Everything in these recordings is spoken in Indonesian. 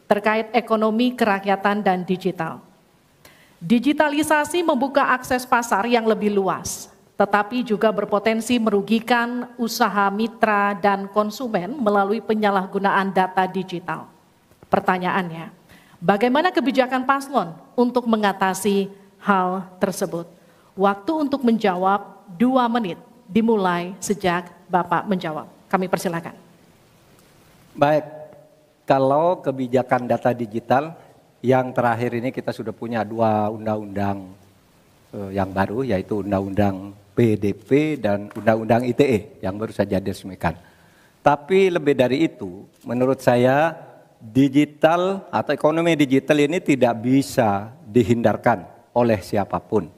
terkait ekonomi kerakyatan dan digital. Digitalisasi membuka akses pasar yang lebih luas, tetapi juga berpotensi merugikan usaha mitra dan konsumen melalui penyalahgunaan data digital. Pertanyaannya, bagaimana kebijakan paslon untuk mengatasi hal tersebut? Waktu untuk menjawab 2 menit, dimulai sejak Bapak menjawab. Kami persilakan. Baik, kalau kebijakan data digital, yang terakhir ini kita sudah punya 2 undang-undang yang baru, yaitu Undang-Undang PDP dan Undang-Undang ITE yang baru saja diresmikan. Tapi lebih dari itu, menurut saya digital atau ekonomi digital ini tidak bisa dihindarkan oleh siapapun.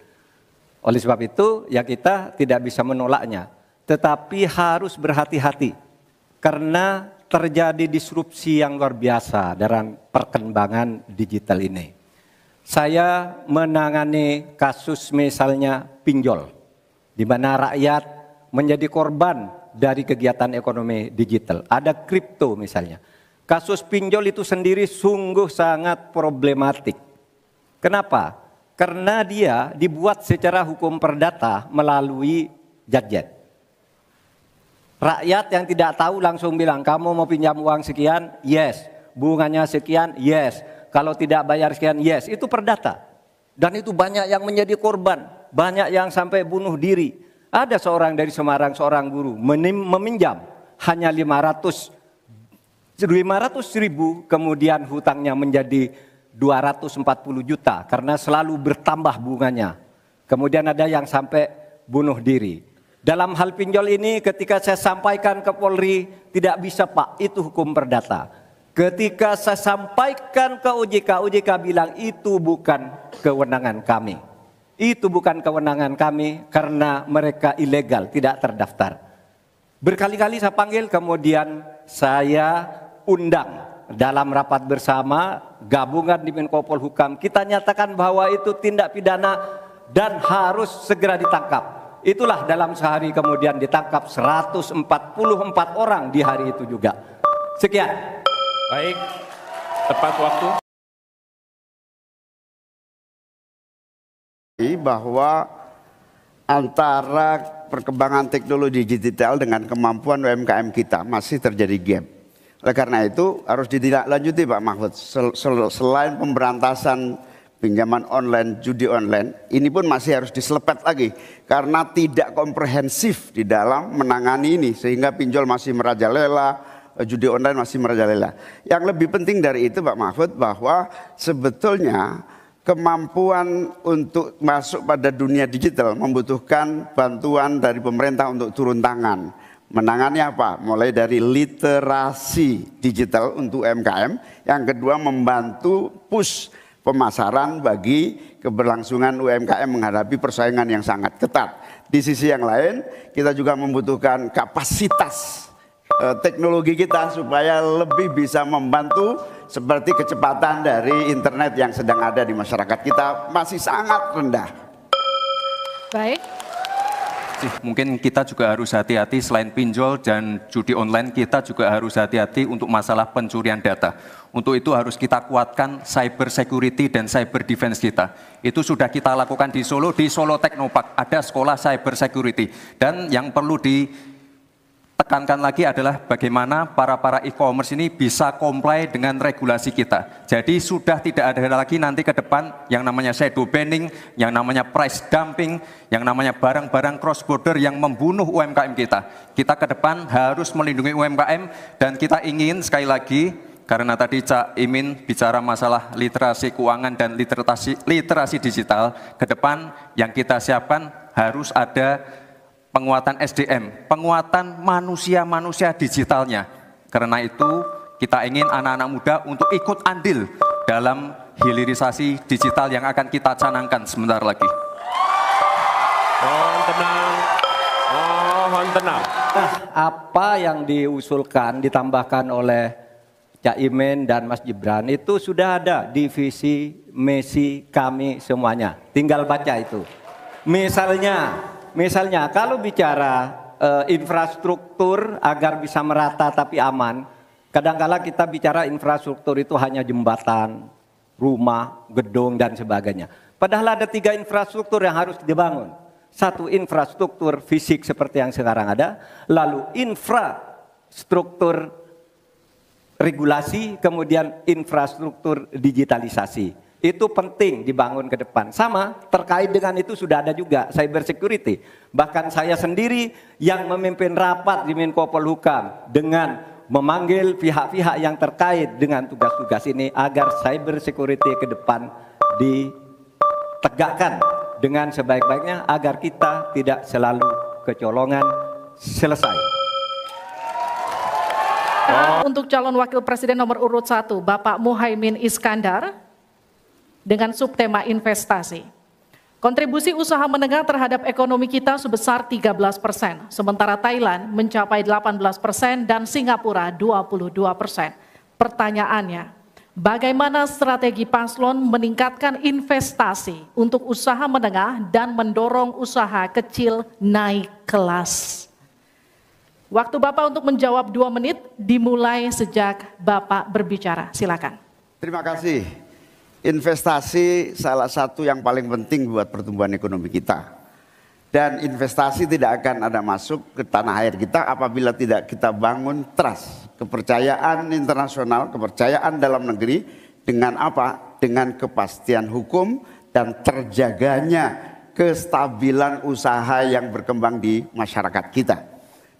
Oleh sebab itu, ya kita tidak bisa menolaknya, tetapi harus berhati-hati karena terjadi disrupsi yang luar biasa dalam perkembangan digital ini. Saya menangani kasus misalnya pinjol, di mana rakyat menjadi korban dari kegiatan ekonomi digital. Ada kripto misalnya. Kasus pinjol itu sendiri sungguh sangat problematik. Kenapa? Karena dia dibuat secara hukum perdata melalui gadget. Rakyat yang tidak tahu langsung bilang, kamu mau pinjam uang sekian? Yes. Bunganya sekian? Yes. Kalau tidak bayar sekian? Yes. Itu perdata. Dan itu banyak yang menjadi korban. Banyak yang sampai bunuh diri. Ada seorang dari Semarang, seorang guru, meminjam hanya 500 ribu, kemudian hutangnya menjadi 240 juta karena selalu bertambah bunganya. Kemudian ada yang sampai bunuh diri. Dalam hal pinjol ini ketika saya sampaikan ke Polri, tidak bisa Pak, itu hukum perdata. Ketika saya sampaikan ke OJK, OJK bilang itu bukan kewenangan kami. Itu bukan kewenangan kami karena mereka ilegal, tidak terdaftar. Berkali-kali saya panggil, kemudian saya undang dalam rapat bersama gabungan di Menko Polhukam, kita nyatakan bahwa itu tindak pidana dan harus segera ditangkap. Itulah dalam sehari kemudian ditangkap 144 orang di hari itu juga. Sekian. Baik, tepat waktu. Bahwa antara perkembangan teknologi digital dengan kemampuan UMKM kita masih terjadi gap. Oleh karena itu harus ditindaklanjuti Pak Mahfud. Selain pemberantasan pinjaman online, judi online, ini pun masih harus diselepet lagi karena tidak komprehensif di dalam menangani ini sehingga pinjol masih merajalela, judi online masih merajalela. Yang lebih penting dari itu Pak Mahfud bahwa sebetulnya kemampuan untuk masuk pada dunia digital membutuhkan bantuan dari pemerintah untuk turun tangan. Menangani apa? Mulai dari literasi digital untuk UMKM. Yang kedua membantu push pemasaran bagi keberlangsungan UMKM menghadapi persaingan yang sangat ketat. Di sisi yang lain kita juga membutuhkan kapasitas teknologi kita supaya lebih bisa membantu seperti kecepatan dari internet yang sedang ada di masyarakat kita masih sangat rendah. Baik. Mungkin kita juga harus hati-hati selain pinjol dan judi online, kita juga harus hati-hati untuk masalah pencurian data. Untuk itu harus kita kuatkan cyber security dan cyber defense kita. Itu sudah kita lakukan di Solo Teknopark, ada sekolah cyber security. Dan yang perlu ditekankan lagi adalah bagaimana para e-commerce ini bisa comply dengan regulasi kita. Jadi sudah tidak ada lagi nanti ke depan yang namanya shadow banning, yang namanya price dumping, yang namanya barang-barang cross border yang membunuh UMKM kita. Kita ke depan harus melindungi UMKM dan kita ingin sekali lagi, karena tadi Cak Imin bicara masalah literasi keuangan dan literasi digital, ke depan yang kita siapkan harus ada penguatan SDM, penguatan manusia digitalnya. Karena itu kita ingin anak-anak muda untuk ikut andil dalam hilirisasi digital yang akan kita canangkan sebentar lagi. Mohon tenang, mohon tenang. Nah, apa yang diusulkan, ditambahkan oleh Cak Imin dan Mas Gibran itu sudah ada di visi misi kami semuanya. Tinggal baca itu. Misalnya kalau bicara infrastruktur agar bisa merata tapi aman, Kadang-kala kita bicara infrastruktur itu hanya jembatan, rumah, gedung, dan sebagainya. Padahal ada 3 infrastruktur yang harus dibangun. Satu, infrastruktur fisik seperti yang sekarang ada, lalu infrastruktur regulasi, kemudian infrastruktur digitalisasi. Itu penting dibangun ke depan. Sama, terkait dengan itu sudah ada juga cyber security. Bahkan saya sendiri yang memimpin rapat di Menko Polhukam dengan memanggil pihak-pihak yang terkait dengan tugas-tugas ini agar cyber security ke depan ditegakkan dengan sebaik-baiknya agar kita tidak selalu kecolongan. Selesai. Untuk calon wakil presiden nomor urut 1, Bapak Muhaimin Iskandar, dengan subtema investasi. Kontribusi usaha menengah terhadap ekonomi kita sebesar 13%, sementara Thailand mencapai 18% dan Singapura 22%. Pertanyaannya, bagaimana strategi paslon meningkatkan investasi untuk usaha menengah dan mendorong usaha kecil naik kelas? Waktu Bapak untuk menjawab 2 menit dimulai sejak Bapak berbicara. Silakan. Terima kasih. Investasi salah satu yang paling penting buat pertumbuhan ekonomi kita. Dan investasi tidak akan ada masuk ke tanah air kita apabila tidak kita bangun trust, kepercayaan internasional, kepercayaan dalam negeri. Dengan apa? Dengan kepastian hukum dan terjaganya kestabilan usaha yang berkembang di masyarakat kita.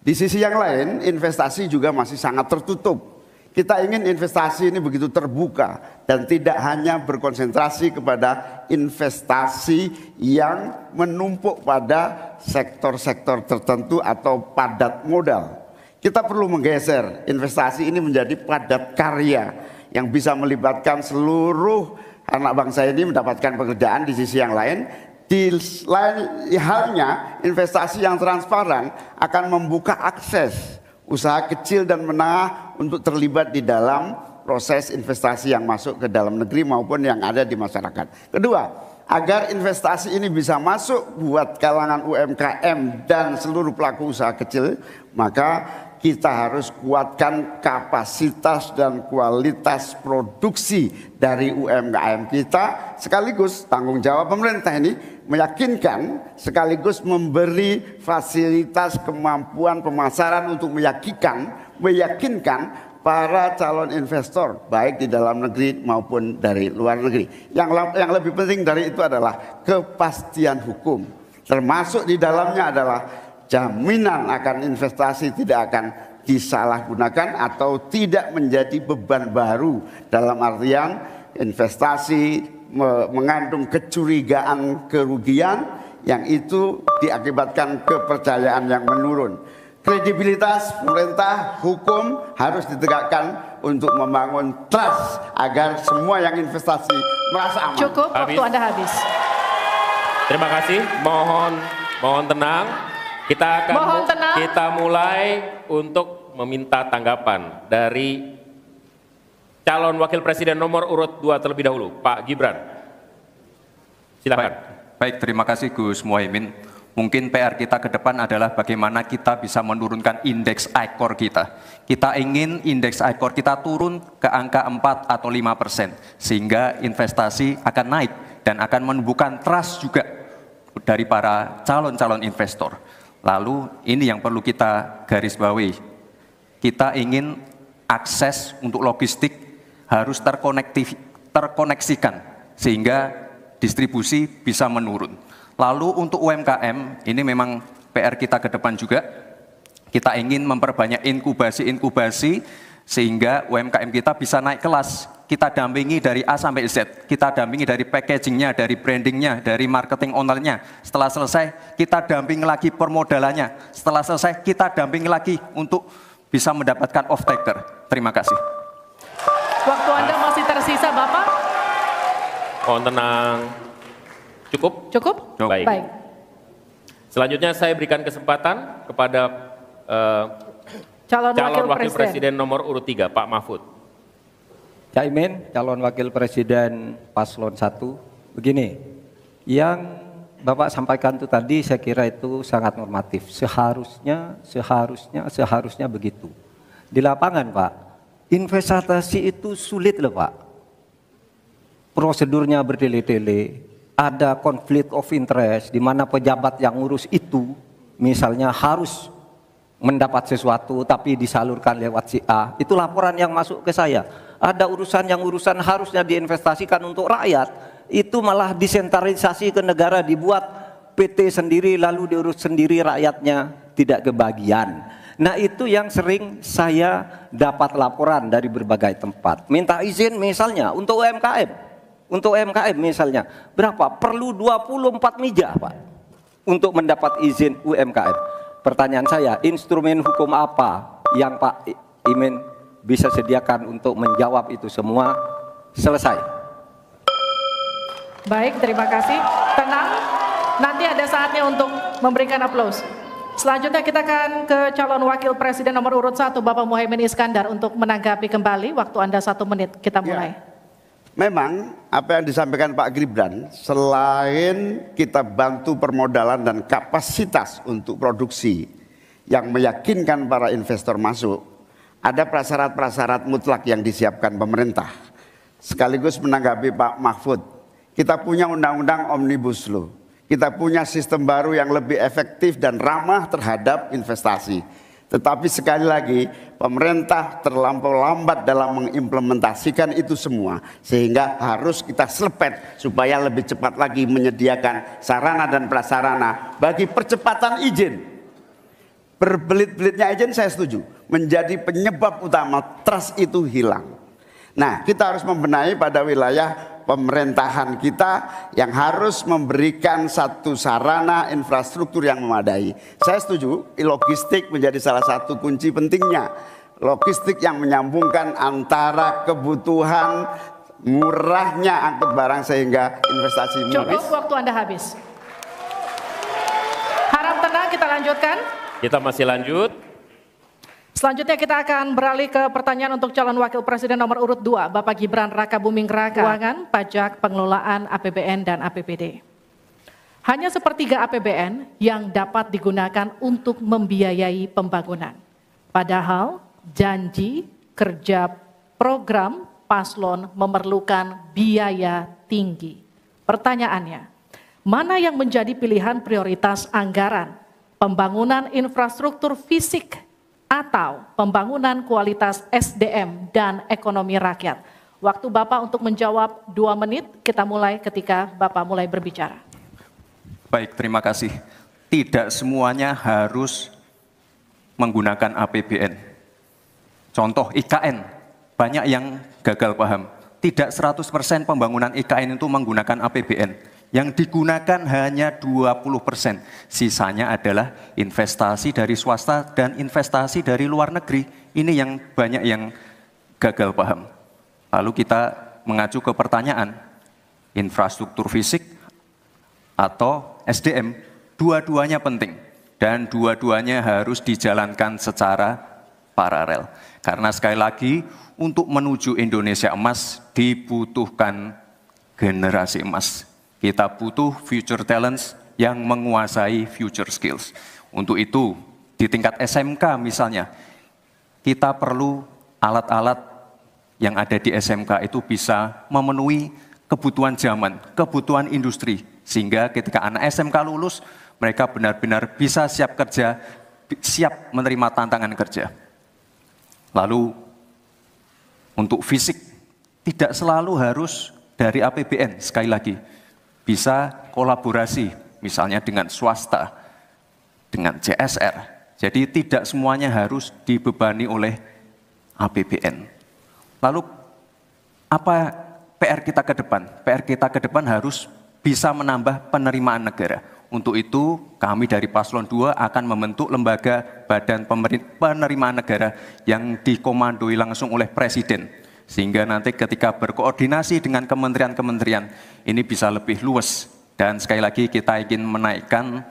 Di sisi yang lain, investasi juga masih sangat tertutup. Kita ingin investasi ini begitu terbuka dan tidak hanya berkonsentrasi kepada investasi yang menumpuk pada sektor-sektor tertentu atau padat modal. Kita perlu menggeser investasi ini menjadi padat karya yang bisa melibatkan seluruh anak bangsa ini mendapatkan pekerjaan. Di sisi yang lain, di lain halnya investasi yang transparan akan membuka akses usaha kecil dan menengah untuk terlibat di dalam proses investasi yang masuk ke dalam negeri maupun yang ada di masyarakat. Kedua, agar investasi ini bisa masuk buat kalangan UMKM dan seluruh pelaku usaha kecil, maka kita harus kuatkan kapasitas dan kualitas produksi dari UMKM kita, sekaligus tanggung jawab pemerintah ini meyakinkan sekaligus memberi fasilitas kemampuan pemasaran untuk meyakinkan para calon investor baik di dalam negeri maupun dari luar negeri. Yang lebih penting dari itu adalah kepastian hukum, termasuk di dalamnya adalah jaminan akan investasi tidak akan disalahgunakan atau tidak menjadi beban baru, dalam artian investasi mengandung kecurigaan kerugian yang itu diakibatkan kepercayaan yang menurun. Kredibilitas pemerintah hukum harus ditegakkan untuk membangun trust agar semua yang investasi merasa aman. Cukup, waktu Anda habis. Terima kasih. Mohon tenang. Kita mulai untuk meminta tanggapan dari calon wakil presiden nomor urut 2 terlebih dahulu, Pak Gibran. Silakan. Baik, terima kasih Gus Muhaimin. Mungkin PR kita ke depan adalah bagaimana kita bisa menurunkan indeks ICOR kita. Kita ingin indeks ICOR kita turun ke angka 4 atau 5%, sehingga investasi akan naik dan akan menumbuhkan trust juga dari para calon-calon investor. Lalu ini yang perlu kita garis bawahi. Kita ingin akses untuk logistik harus terkoneksikan sehingga distribusi bisa menurun. Lalu untuk UMKM, ini memang PR kita ke depan juga. Kita ingin memperbanyak inkubasi sehingga UMKM kita bisa naik kelas. Kita dampingi dari A sampai Z. Kita dampingi dari packagingnya, dari brandingnya, dari marketing ownernya. Setelah selesai, kita dampingi lagi permodalannya. Setelah selesai, kita dampingi lagi untuk bisa mendapatkan off-taker. Terima kasih. Waktu Anda masih tersisa, Bapak. Mohon tenang. Cukup? Cukup? Baik. Selanjutnya saya berikan kesempatan kepada calon wakil presiden nomor urut 3, Pak Mahfud. Caimin, calon wakil presiden paslon 1. Begini, yang Bapak sampaikan itu tadi saya kira itu sangat normatif. Seharusnya begitu. Di lapangan Pak, investasi itu sulit loh Pak. Prosedurnya bertele-tele, ada konflik of interest di mana pejabat yang ngurus itu misalnya harus mendapat sesuatu tapi disalurkan lewat si A. Itu laporan yang masuk ke saya. Ada urusan harusnya diinvestasikan untuk rakyat, itu malah disentralisasi ke negara, dibuat PT sendiri lalu diurus sendiri, rakyatnya tidak kebagian. Nah itu yang sering saya dapat laporan dari berbagai tempat. Minta izin misalnya untuk UMKM. Untuk UMKM misalnya, berapa? Perlu 24 meja Pak untuk mendapat izin UMKM. Pertanyaan saya, instrumen hukum apa yang Pak Imin bisa sediakan untuk menjawab itu semua? Selesai. Baik, terima kasih. Tenang, nanti ada saatnya untuk memberikan aplaus. Selanjutnya kita akan ke calon wakil presiden nomor urut 1, Bapak Muhaimin Iskandar, untuk menanggapi kembali. Waktu Anda 1 menit, kita mulai. Ya. Memang apa yang disampaikan Pak Gibran, selain kita bantu permodalan dan kapasitas untuk produksi yang meyakinkan para investor masuk, ada prasyarat-prasyarat mutlak yang disiapkan pemerintah. Sekaligus menanggapi Pak Mahfud, kita punya undang-undang Omnibus Law, kita punya sistem baru yang lebih efektif dan ramah terhadap investasi. Tetapi sekali lagi, pemerintah terlampau lambat dalam mengimplementasikan itu semua, sehingga harus kita selepet supaya lebih cepat lagi menyediakan sarana dan prasarana bagi percepatan izin. Berbelit-belitnya izin saya setuju, menjadi penyebab utama trust itu hilang. Nah, kita harus membenahi pada wilayah pemerintahan kita yang harus memberikan satu sarana infrastruktur yang memadai. Saya setuju, logistik menjadi salah satu kunci pentingnya. Logistik yang menyambungkan antara kebutuhan murahnya angkut barang sehingga investasi Cukup, waktu Anda habis. Harap tenang, kita lanjutkan. Kita masih lanjut. Selanjutnya kita akan beralih ke pertanyaan untuk calon wakil presiden nomor urut 2, Bapak Gibran Rakabuming Raka. Keuangan, pajak, pengelolaan APBN dan APBD. Hanya sepertiga APBN yang dapat digunakan untuk membiayai pembangunan. Padahal janji kerja program paslon memerlukan biaya tinggi. Pertanyaannya, mana yang menjadi pilihan prioritas anggaran? Pembangunan infrastruktur fisik atau pembangunan kualitas SDM dan ekonomi rakyat? Waktu Bapak untuk menjawab 2 menit, kita mulai ketika Bapak mulai berbicara. Baik, terima kasih. Tidak semuanya harus menggunakan APBN. Contoh IKN, banyak yang gagal paham. Tidak 100% pembangunan IKN itu menggunakan APBN. Yang digunakan hanya 20%. Sisanya adalah investasi dari swasta dan investasi dari luar negeri. Ini yang banyak yang gagal paham. Lalu kita mengacu ke pertanyaan, infrastruktur fisik atau SDM, dua-duanya penting. Dan dua-duanya harus dijalankan secara paralel. Karena sekali lagi, untuk menuju Indonesia emas dibutuhkan generasi emas. Kita butuh future talents yang menguasai future skills. Untuk itu, di tingkat SMK misalnya, kita perlu alat-alat yang ada di SMK itu bisa memenuhi kebutuhan zaman, kebutuhan industri. Sehingga ketika anak SMK lulus, mereka benar-benar bisa siap kerja, siap menerima tantangan kerja. Lalu, untuk fisik, tidak selalu harus dari APBN, sekali lagi. Bisa kolaborasi, misalnya dengan swasta, dengan CSR. Jadi tidak semuanya harus dibebani oleh APBN. Lalu apa PR kita ke depan? PR kita ke depan harus bisa menambah penerimaan negara. Untuk itu kami dari Paslon 2 akan membentuk lembaga badan penerimaan negara yang dikomandoi langsung oleh Presiden. Sehingga nanti ketika berkoordinasi dengan kementerian-kementerian ini bisa lebih luas. Dan sekali lagi kita ingin menaikkan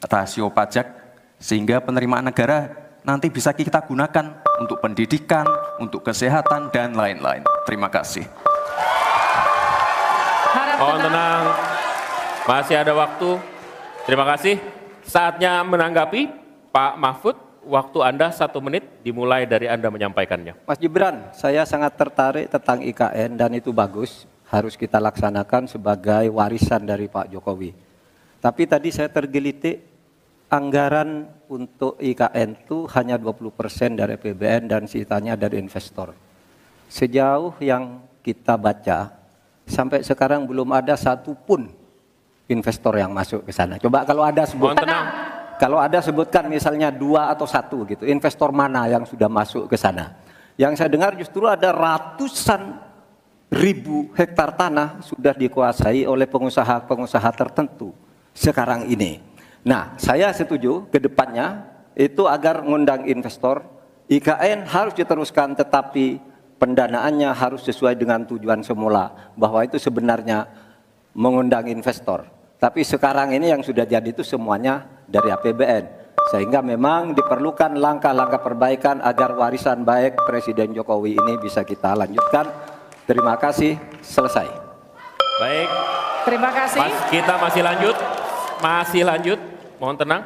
rasio pajak sehingga penerimaan negara nanti bisa kita gunakan untuk pendidikan, untuk kesehatan, dan lain-lain. Terima kasih. Mohon tenang, masih ada waktu. Terima kasih. Saatnya menanggapi Pak Mahfud. waktu Anda 1 menit dimulai dari Anda menyampaikannya. Mas Gibran, saya sangat tertarik tentang IKN dan itu bagus, harus kita laksanakan sebagai warisan dari Pak Jokowi. Tapi tadi saya tergelitik, anggaran untuk IKN itu hanya 20% dari APBN dan sisanya dari investor. Sejauh yang kita baca, sampai sekarang belum ada satupun investor yang masuk ke sana. Coba kalau ada sebutkan, kalau ada sebutkan misalnya 2 atau 1 gitu, investor mana yang sudah masuk ke sana. Yang saya dengar justru ada ratusan ribu hektar tanah sudah dikuasai oleh pengusaha-pengusaha tertentu sekarang ini. Nah, saya setuju ke depannya itu agar mengundang investor, IKN harus diteruskan tetapi pendanaannya harus sesuai dengan tujuan semula, bahwa itu sebenarnya mengundang investor. Tapi sekarang ini yang sudah jadi itu semuanya dari APBN. Sehingga memang diperlukan langkah-langkah perbaikan agar warisan baik Presiden Jokowi ini bisa kita lanjutkan. Terima kasih, selesai. Baik. Terima kasih. Kita masih lanjut. Masih lanjut. Mohon tenang.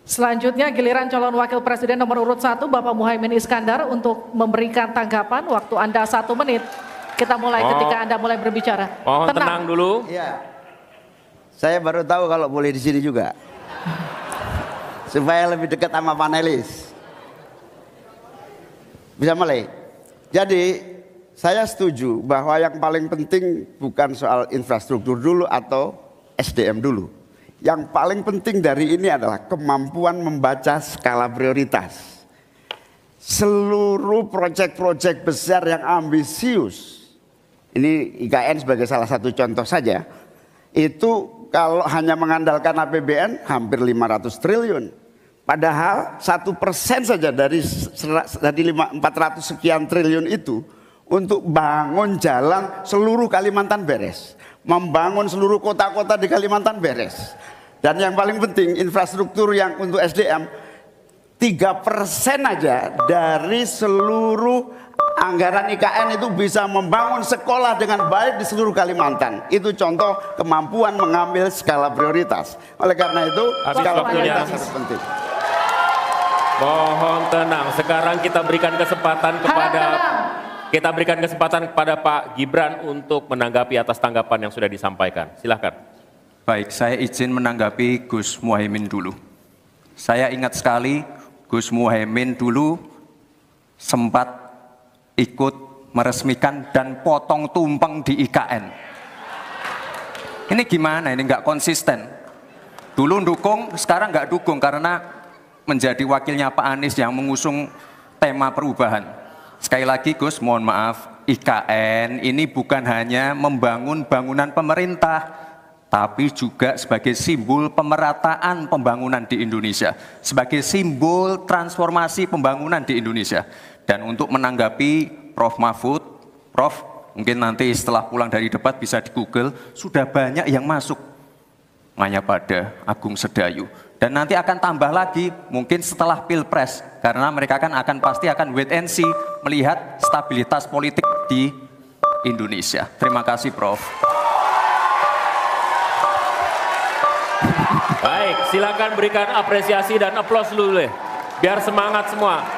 Selanjutnya giliran calon wakil presiden nomor urut 1 Bapak Muhaimin Iskandar untuk memberikan tanggapan. Waktu Anda 1 menit. Kita mulai ketika Anda mulai berbicara. Mohon tenang dulu. Iya. Saya baru tahu kalau boleh di sini juga. Supaya lebih dekat sama panelis. Bisa mulai. Jadi saya setuju bahwa yang paling penting bukan soal infrastruktur dulu atau SDM dulu. Yang paling penting dari ini adalah kemampuan membaca skala prioritas. Seluruh proyek-proyek besar yang ambisius, ini IKN sebagai salah satu contoh saja, itu kalau hanya mengandalkan APBN hampir 500 triliun. Padahal 1% saja dari 400 sekian triliun itu untuk bangun jalan seluruh Kalimantan beres. Membangun seluruh kota-kota di Kalimantan beres. Dan yang paling penting infrastruktur yang untuk SDM 3% aja dari seluruh anggaran IKN itu bisa membangun sekolah dengan baik di seluruh Kalimantan. Itu contoh kemampuan mengambil skala prioritas. Oleh karena itu skala prioritas sangat penting. Mohon tenang. Sekarang kita berikan kesempatan kepada Pak Gibran untuk menanggapi atas tanggapan yang sudah disampaikan. Silakan. Baik, saya izin menanggapi Gus Muhaimin dulu. Saya ingat sekali Gus Muhaimin dulu sempat ikut meresmikan dan potong tumpeng di IKN. Ini gimana? Ini nggak konsisten. Dulu dukung, sekarang nggak dukung karena menjadi wakilnya Pak Anies yang mengusung tema perubahan. Sekali lagi Gus, mohon maaf, IKN ini bukan hanya membangun bangunan pemerintah, tapi juga sebagai simbol pemerataan pembangunan di Indonesia, sebagai simbol transformasi pembangunan di Indonesia. Dan untuk menanggapi Prof. Mahfud, Prof, mungkin nanti setelah pulang dari debat bisa di Google, sudah banyak yang masuk, hanya pada Agung Sedayu. Dan nanti akan tambah lagi mungkin setelah Pilpres, karena mereka akan pasti akan wait and see, melihat stabilitas politik di Indonesia. Terima kasih Prof. Baik, silakan berikan apresiasi dan aplaus dulu deh, biar semangat semua.